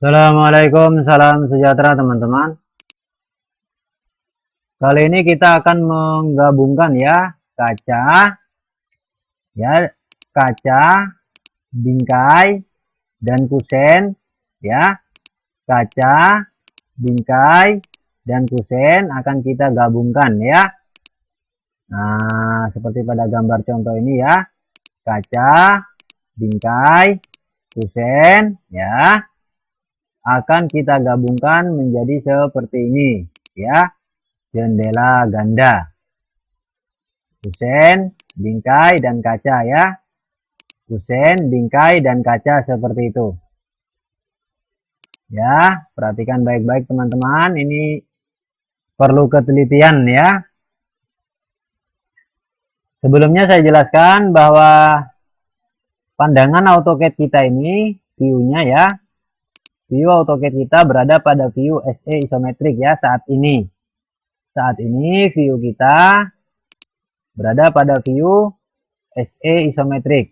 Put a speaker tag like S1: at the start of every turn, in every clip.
S1: Assalamualaikum, salam sejahtera teman-teman. Kali ini kita akan menggabungkan kaca, ya kaca, bingkai, dan kusen, ya kaca, bingkai, dan kusen akan kita gabungkan ya. Nah, seperti pada gambar contoh ini ya, kaca, bingkai, kusen, ya. Akan kita gabungkan menjadi seperti ini ya, jendela ganda, kusen, bingkai, dan kaca ya, kusen, bingkai, dan kaca seperti itu ya. Perhatikan baik-baik teman-teman, ini perlu ketelitian ya. Sebelumnya saya jelaskan bahwa pandangan AutoCAD kita ini view-nya ya, view AutoCAD kita berada pada view SE isometrik ya saat ini. Saat ini view kita berada pada view SE isometrik.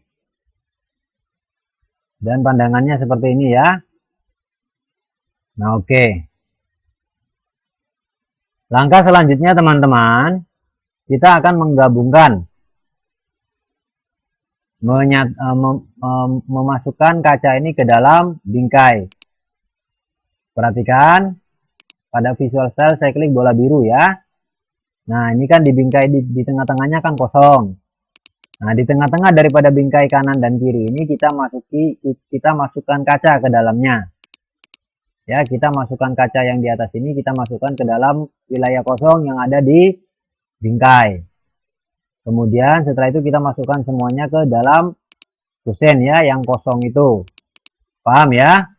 S1: Dan pandangannya seperti ini ya. Nah, oke. Langkah selanjutnya teman-teman, kita akan menggabungkan, memasukkan kaca ini ke dalam bingkai. Perhatikan, pada visual style saya klik bola biru ya. Nah, ini kan di bingkai di tengah-tengahnya kan kosong. Nah, di tengah-tengah daripada bingkai kanan dan kiri ini kita masukkan kaca ke dalamnya. Ya, kita masukkan kaca yang di atas ini, kita masukkan ke dalam wilayah kosong yang ada di bingkai. Kemudian setelah itu kita masukkan semuanya ke dalam kusen ya, yang kosong itu. Paham ya?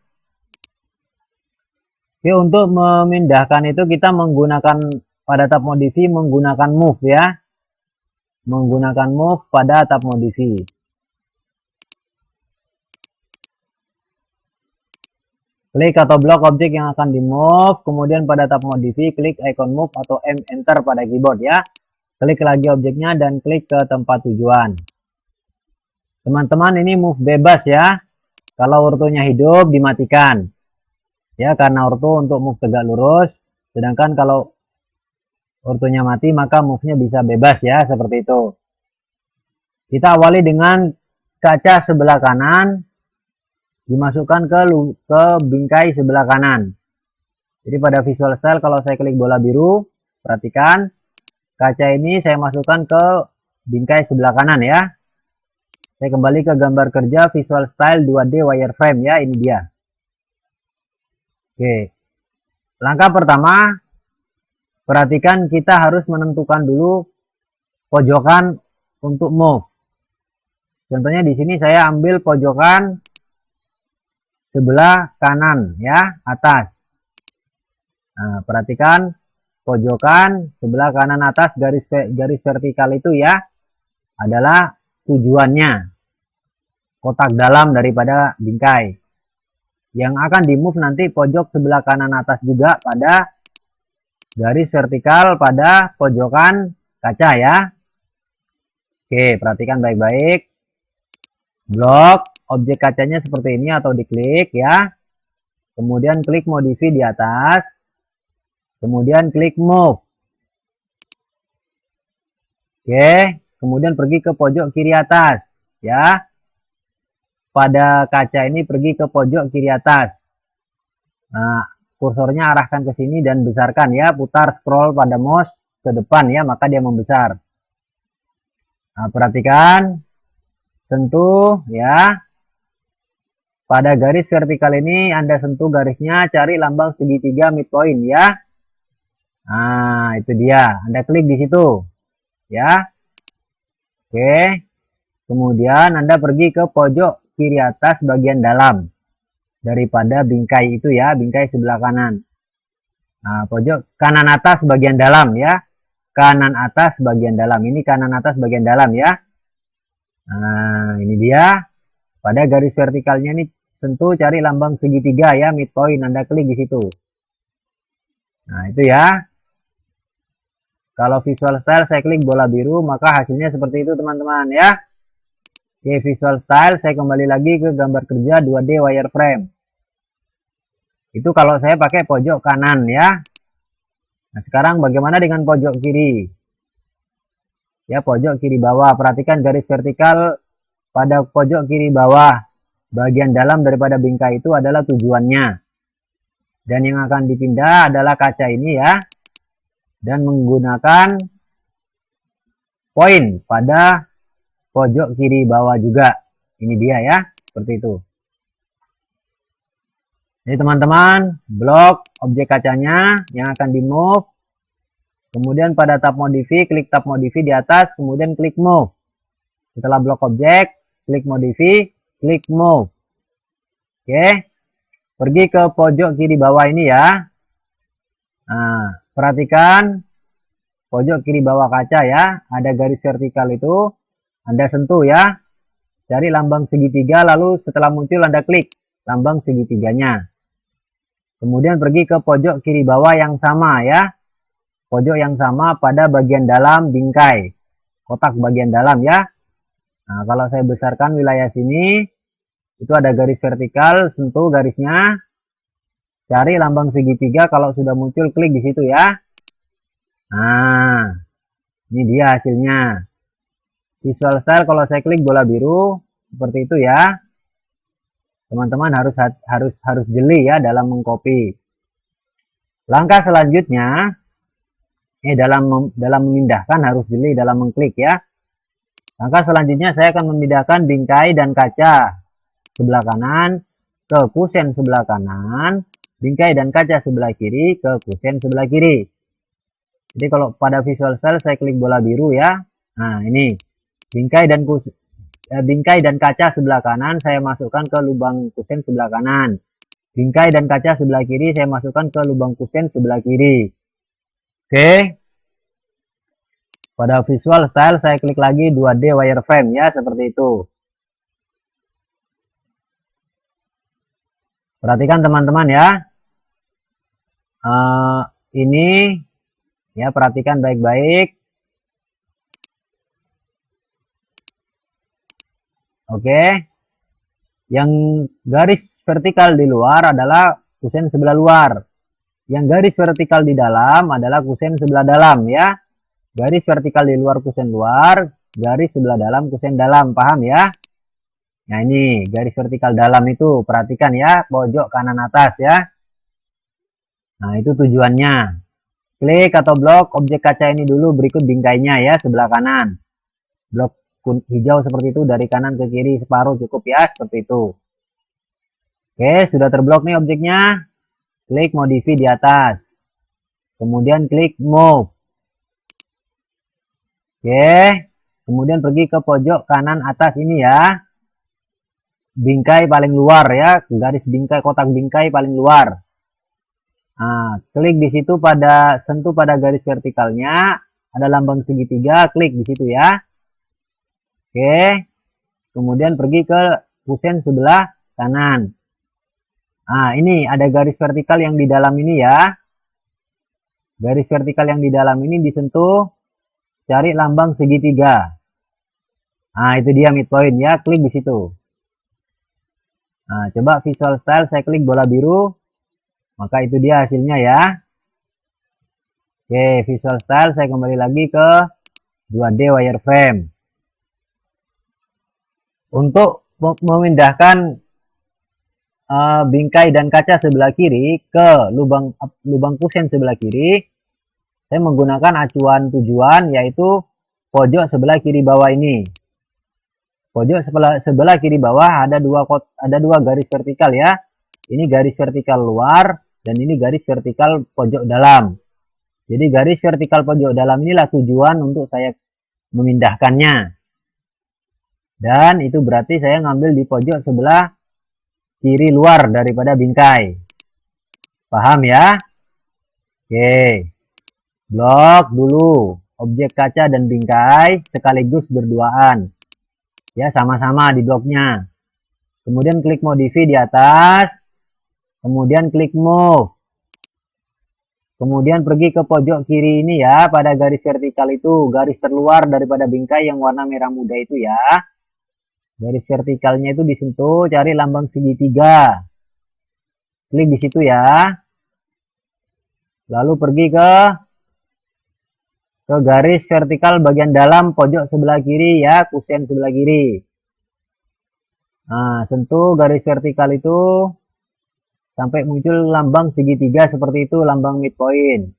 S1: Oke, untuk memindahkan itu kita menggunakan pada tab modify menggunakan move ya. Menggunakan move pada tab modify. Klik atau blok objek yang akan di move, kemudian pada tab modify klik icon move atau M enter pada keyboard ya. Klik lagi objeknya dan klik ke tempat tujuan. Teman-teman, ini move bebas ya. Kalau ortonya hidup dimatikan. Ya, karena orto untuk move tegak lurus, sedangkan kalau ortonya mati maka move-nya bisa bebas ya, seperti itu. Kita awali dengan kaca sebelah kanan dimasukkan ke bingkai sebelah kanan. Jadi pada visual style kalau saya klik bola biru, perhatikan kaca ini saya masukkan ke bingkai sebelah kanan ya. Saya kembali ke gambar kerja visual style 2D wireframe ya, ini dia. Oke. Langkah pertama, perhatikan kita harus menentukan dulu pojokan untuk move. Contohnya di sini saya ambil pojokan sebelah kanan ya, atas. Nah, perhatikan pojokan sebelah kanan atas garis vertikal itu ya adalah tujuannya, kotak dalam daripada bingkai. Yang akan di move nanti pojok sebelah kanan atas juga pada garis vertikal pada pojokan kaca ya. Oke, perhatikan baik-baik. Blok objek kacanya seperti ini atau diklik ya. Kemudian klik modify di atas. Kemudian klik move. Oke, kemudian pergi ke pojok kiri atas ya. Pada kaca ini pergi ke pojok kiri atas. Nah, kursornya arahkan ke sini dan besarkan ya, putar scroll pada mouse ke depan ya, maka dia membesar. Nah, perhatikan, sentuh ya. Pada garis vertikal ini Anda sentuh garisnya, cari lambang segitiga midpoint ya. Nah, itu dia. Anda klik di situ ya. Oke. Kemudian Anda pergi ke pojok kiri atas bagian dalam daripada bingkai itu ya, bingkai sebelah kanan. Nah, pojok kanan atas bagian dalam ya. Kanan atas bagian dalam. Ini kanan atas bagian dalam ya. Nah, ini dia. Pada garis vertikalnya ini sentuh cari lambang segitiga ya, midpoint. Anda klik di situ. Nah, itu ya. Kalau visual style saya klik bola biru, maka hasilnya seperti itu teman-teman ya. Oke, visual style saya kembali lagi ke gambar kerja 2D wireframe. Itu kalau saya pakai pojok kanan ya. Nah, sekarang bagaimana dengan pojok kiri? Ya, pojok kiri bawah. Perhatikan garis vertikal pada pojok kiri bawah. Bagian dalam daripada bingkai itu adalah tujuannya. Dan yang akan dipindah adalah kaca ini ya. Dan menggunakan poin pada pojok kiri bawah juga. Ini dia ya, seperti itu. Jadi teman-teman, blok objek kacanya yang akan di move. Kemudian pada tab modify, klik tab modify di atas, kemudian klik move. Setelah blok objek, klik modify, klik move. Oke, pergi ke pojok kiri bawah ini ya. Nah, perhatikan pojok kiri bawah kaca ya, ada garis vertikal itu, Anda sentuh ya. Cari lambang segitiga, lalu setelah muncul Anda klik lambang segitiganya. Kemudian pergi ke pojok kiri bawah yang sama ya. Pojok yang sama pada bagian dalam bingkai. Kotak bagian dalam ya. Nah, kalau saya besarkan wilayah sini, itu ada garis vertikal, sentuh garisnya. Cari lambang segitiga, kalau sudah muncul klik di situ ya. Nah, ini dia hasilnya. Visual style kalau saya klik bola biru, seperti itu ya. Teman-teman harus jeli ya dalam mengcopy. Langkah selanjutnya, dalam memindahkan harus jeli dalam mengklik ya. Langkah selanjutnya saya akan memindahkan bingkai dan kaca sebelah kanan ke kusen sebelah kanan, bingkai dan kaca sebelah kiri ke kusen sebelah kiri. Jadi kalau pada visual style saya klik bola biru ya. Nah, ini bingkai dan kaca sebelah kanan saya masukkan ke lubang kusen sebelah kanan. Bingkai dan kaca sebelah kiri saya masukkan ke lubang kusen sebelah kiri. Oke. Pada visual style saya klik lagi 2D wireframe ya, seperti itu. Perhatikan teman-teman ya. Ini ya, perhatikan baik-baik. Oke. Yang garis vertikal di luar adalah kusen sebelah luar. Yang garis vertikal di dalam adalah kusen sebelah dalam ya. Garis vertikal di luar kusen luar, garis sebelah dalam kusen dalam, paham ya? Nah, ini garis vertikal dalam itu, perhatikan ya, pojok kanan atas ya. Nah, itu tujuannya. Klik atau blok objek kaca ini dulu, berikut bingkainya ya, sebelah kanan. Blok hijau seperti itu, dari kanan ke kiri separuh cukup ya, seperti itu. Oke, sudah terblok nih objeknya. Klik modify di atas. Kemudian klik move. Oke, kemudian pergi ke pojok kanan atas ini ya. Bingkai paling luar ya, garis bingkai, kotak bingkai paling luar. Nah, klik di situ sentuh pada garis vertikalnya, ada lambang segitiga, klik di situ ya. Oke, kemudian pergi ke kusen sebelah kanan. Nah, ini ada garis vertikal yang di dalam ini ya. Garis vertikal yang di dalam ini disentuh, cari lambang segitiga. Nah, itu dia midpoint ya, klik di situ. Nah, coba visual style saya klik bola biru, maka itu dia hasilnya ya. Oke, visual style saya kembali lagi ke 2D wireframe. Untuk memindahkan bingkai dan kaca sebelah kiri ke lubang kusen sebelah kiri, saya menggunakan acuan tujuan, yaitu pojok sebelah kiri bawah ini. Pojok sebelah kiri bawah ada dua garis vertikal ya. Ini garis vertikal luar dan ini garis vertikal pojok dalam. Jadi garis vertikal pojok dalam inilah tujuan untuk saya memindahkannya. Dan itu berarti saya ngambil di pojok sebelah kiri luar daripada bingkai. Paham ya? Oke. Blok dulu objek kaca dan bingkai sekaligus berduaan. Ya, sama-sama di bloknya. Kemudian klik modify di atas. Kemudian klik move. Kemudian pergi ke pojok kiri ini ya, pada garis vertikal itu, garis terluar daripada bingkai yang warna merah muda itu ya. Garis vertikalnya itu disentuh, cari lambang segitiga. Klik di situ ya. Lalu pergi ke garis vertikal bagian dalam pojok sebelah kiri ya, kusen sebelah kiri. Nah, sentuh garis vertikal itu sampai muncul lambang segitiga seperti itu, lambang midpoint.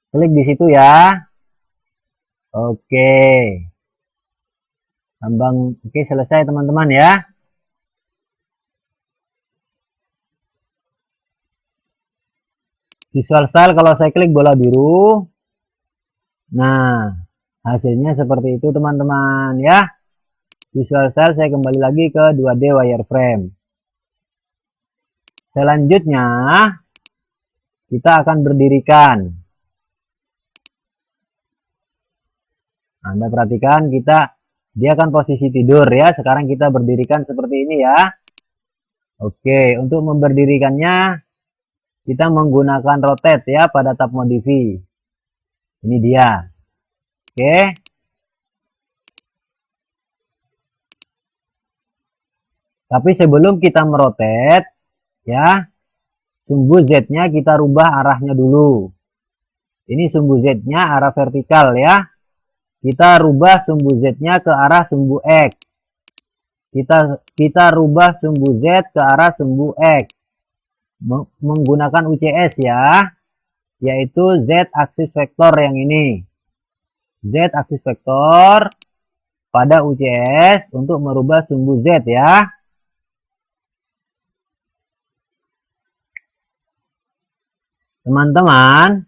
S1: Klik di situ ya. Oke. Lambang oke, selesai teman-teman ya. Visual style kalau saya klik bola biru. Nah, hasilnya seperti itu teman-teman ya. Visual style saya kembali lagi ke 2D wireframe. Selanjutnya kita akan berdirikan. Anda perhatikan dia akan posisi tidur ya. Sekarang kita berdirikan seperti ini ya. Oke, untuk memberdirikannya kita menggunakan rotate ya pada tab modify. Ini dia. Oke. Tapi sebelum kita merotate ya, sumbu Z-nya kita rubah arahnya dulu. Ini sumbu Z-nya arah vertikal ya. Kita rubah sumbu Z-nya ke arah sumbu X. Kita rubah sumbu Z ke arah sumbu X. Menggunakan UCS ya. Yaitu Z aksis vektor yang ini. Z aksis vektor pada UCS untuk merubah sumbu Z ya. Teman-teman,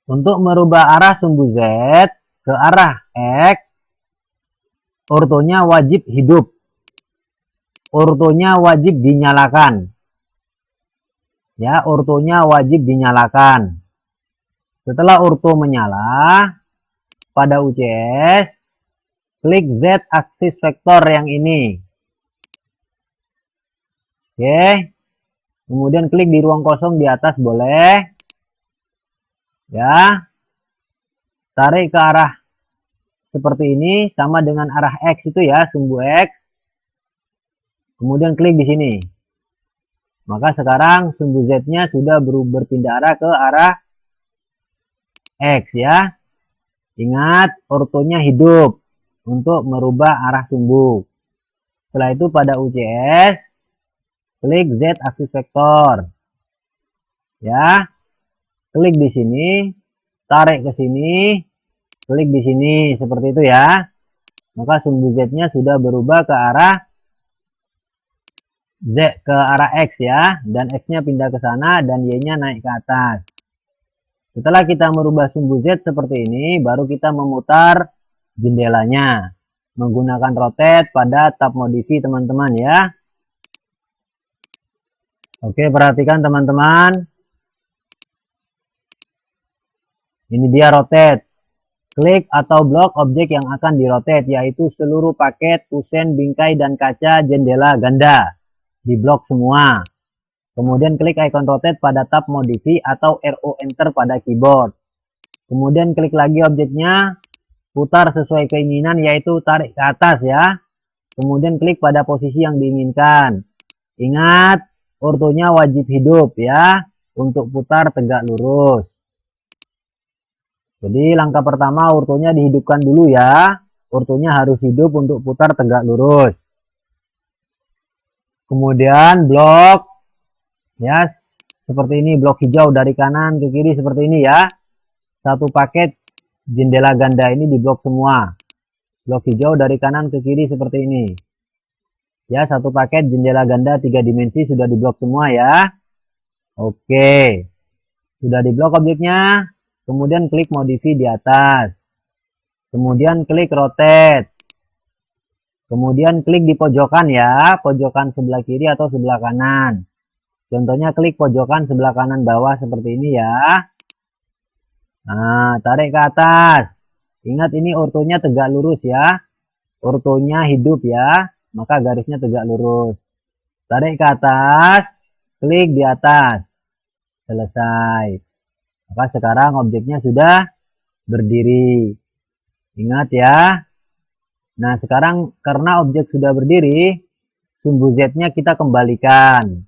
S1: untuk merubah arah sumbu Z ke arah X, ortonya wajib hidup. Ortonya wajib dinyalakan. Ya, ortonya wajib dinyalakan. Setelah orto menyala, pada UCS, klik Z aksis vektor yang ini. Oke. Kemudian klik di ruang kosong di atas boleh. Ya. Tarik ke arah seperti ini sama dengan arah X itu ya, sumbu X. Kemudian klik di sini. Maka sekarang sumbu Z-nya sudah berpindah arah ke arah X ya. Ingat, ortonya hidup untuk merubah arah sumbu. Setelah itu pada UCS klik Z aksis vektor. Ya. Klik di sini, tarik ke sini, klik di sini seperti itu ya. Maka sumbu Z-nya sudah berubah ke arah X ya, dan X-nya pindah ke sana dan Y-nya naik ke atas. Setelah kita merubah sumbu Z seperti ini, baru kita memutar jendelanya menggunakan rotate pada tab modify teman-teman ya. Oke, perhatikan teman-teman. Ini dia rotate. Klik atau blok objek yang akan dirotate, yaitu seluruh paket, kusen, bingkai, dan kaca jendela ganda. Di blok semua. Kemudian klik icon rotate pada tab modify atau RO enter pada keyboard. Kemudian klik lagi objeknya, putar sesuai keinginan, yaitu tarik ke atas ya. Kemudian klik pada posisi yang diinginkan. Ingat, ortonya wajib hidup ya, untuk putar tegak lurus. Jadi langkah pertama ortonya dihidupkan dulu ya. Ortonya harus hidup untuk putar tegak lurus. Kemudian blok ya seperti ini, blok hijau dari kanan ke kiri seperti ini ya. Satu paket jendela ganda ini di blok semua. Blok hijau dari kanan ke kiri seperti ini. Ya, satu paket jendela ganda 3 dimensi sudah di blok semua ya. Oke. Sudah di blok objeknya. Kemudian klik modify di atas. Kemudian klik rotate. Kemudian klik di pojokan ya, pojokan sebelah kiri atau sebelah kanan. Contohnya klik pojokan sebelah kanan bawah seperti ini ya. Nah, tarik ke atas. Ingat ini ortonya tegak lurus ya. Ortonya hidup ya, maka garisnya tegak lurus. Tarik ke atas, klik di atas. Selesai. Maka sekarang objeknya sudah berdiri. Ingat ya. Nah, sekarang karena objek sudah berdiri, sumbu Z-nya kita kembalikan.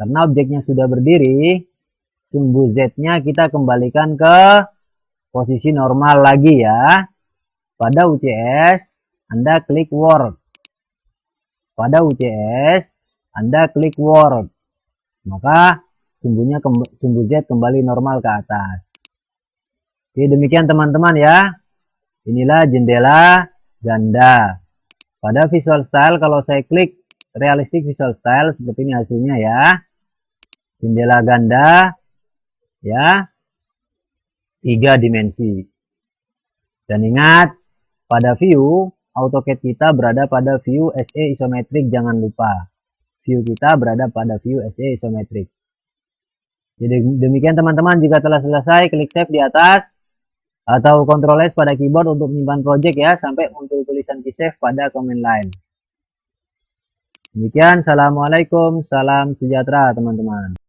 S1: Karena objeknya sudah berdiri, sumbu Z-nya kita kembalikan ke posisi normal lagi ya. Pada UCS, Anda klik Word. Pada UCS, Anda klik Word. Maka sumbu Z kembali normal ke atas. Oke, demikian teman-teman ya. Inilah jendela ganda. Pada visual style, kalau saya klik realistic visual style, seperti ini hasilnya ya. Jendela ganda ya, 3 dimensi. Dan ingat, pada view AutoCAD kita berada pada view SE isometrik, jangan lupa. View kita berada pada view SE isometrik. Jadi demikian teman-teman, jika telah selesai klik save di atas atau Ctrl S pada keyboard untuk menyimpan project ya, sampai muncul tulisan key save pada command line. Demikian, assalamualaikum, salam sejahtera teman-teman.